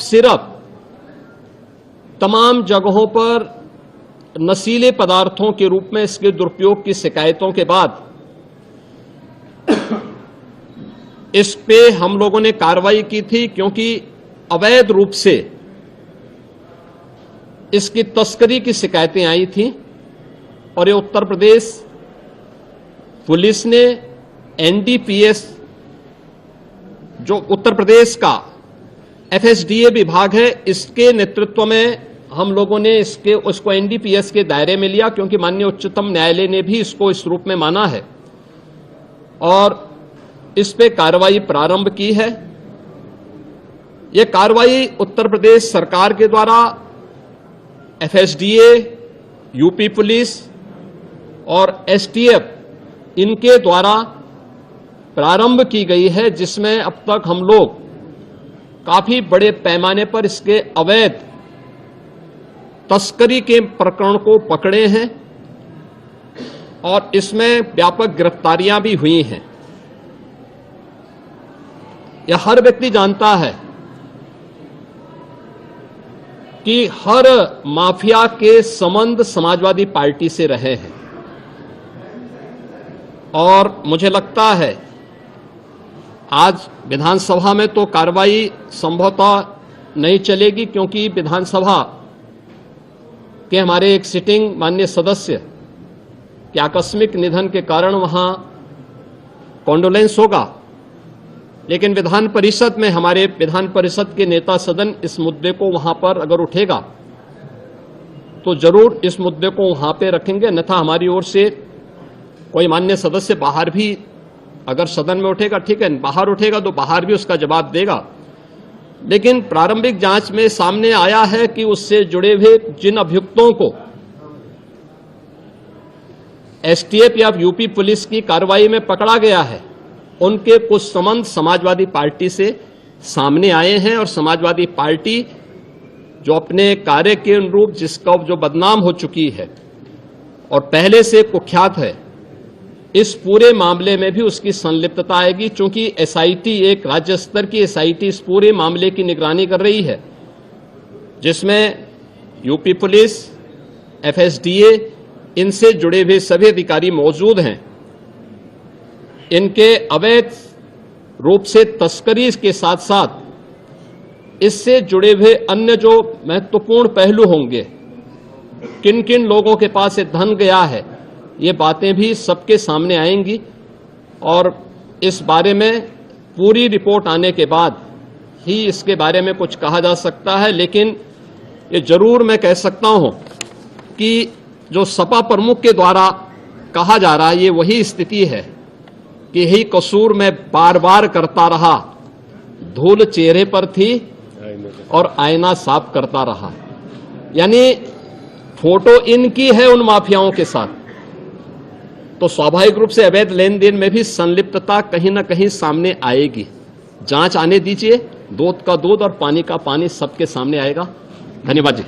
Syrup तमाम जगहों पर नशीले पदार्थों के रूप में इसके दुरुपयोग की शिकायतों के बाद इस पे हम लोगों ने कार्रवाई की थी, क्योंकि अवैध रूप से इसकी तस्करी की शिकायतें आई थी और ये उत्तर प्रदेश पुलिस ने एनडीपीएस, जो उत्तर प्रदेश का एफएसडीए विभाग है, इसके नेतृत्व में हम लोगों ने उसको एनडीपीएस के दायरे में लिया, क्योंकि माननीय उच्चतम न्यायालय ने भी इसको इस रूप में माना है और इस पे कार्रवाई प्रारंभ की है। यह कार्रवाई उत्तर प्रदेश सरकार के द्वारा एफएसडीए, यूपी पुलिस और एसटीएफ इनके द्वारा प्रारंभ की गई है, जिसमें अब तक हम लोग काफी बड़े पैमाने पर इसके अवैध तस्करी के प्रकरण को पकड़े हैं और इसमें व्यापक गिरफ्तारियां भी हुई हैं। यह हर व्यक्ति जानता है कि हर माफिया के संबंध समाजवादी पार्टी से रहे हैं और मुझे लगता है आज विधानसभा में तो कार्रवाई संभवतः नहीं चलेगी, क्योंकि विधानसभा के हमारे एक सिटिंग माननीय सदस्य के आकस्मिक निधन के कारण वहां कॉन्डोलेंस होगा, लेकिन विधान परिषद में हमारे विधान परिषद के नेता सदन इस मुद्दे को वहां पर अगर उठेगा तो जरूर इस मुद्दे को वहां पे रखेंगे, अन्यथा हमारी ओर से कोई माननीय सदस्य बाहर भी अगर सदन में उठेगा ठीक है, बाहर उठेगा तो बाहर भी उसका जवाब देगा। लेकिन प्रारंभिक जांच में सामने आया है कि उससे जुड़े हुए जिन अभियुक्तों को एसटीएफ या यूपी पुलिस की कार्रवाई में पकड़ा गया है, उनके कुछ संबंध समाजवादी पार्टी से सामने आए हैं और समाजवादी पार्टी जो अपने कार्य के अनुरूप जिसका जो बदनाम हो चुकी है और पहले से कुख्यात है, इस पूरे मामले में भी उसकी संलिप्तता आएगी, चूंकि एसआईटी एक राज्य स्तर की एसआईटी इस पूरे मामले की निगरानी कर रही है, जिसमें यूपी पुलिस, एफएसडीए, इनसे जुड़े हुए सभी अधिकारी मौजूद हैं। इनके अवैध रूप से तस्करी के साथ साथ इससे जुड़े हुए अन्य जो महत्वपूर्ण पहलू होंगे, किन किन लोगों के पास ये धन गया है, ये बातें भी सबके सामने आएंगी और इस बारे में पूरी रिपोर्ट आने के बाद ही इसके बारे में कुछ कहा जा सकता है। लेकिन ये जरूर मैं कह सकता हूं कि जो सपा प्रमुख के द्वारा कहा जा रहा है, ये वही स्थिति है कि यही कसूर मैं बार बार करता रहा, धूल चेहरे पर थी और आईना साफ करता रहा। यानी फोटो इनकी है उन माफियाओं के साथ, तो स्वाभाविक रूप से अवैध लेन देन में भी संलिप्तता कहीं ना कहीं सामने आएगी। जांच आने दीजिए, दूध का दूध और पानी का पानी सबके सामने आएगा। धन्यवाद जी।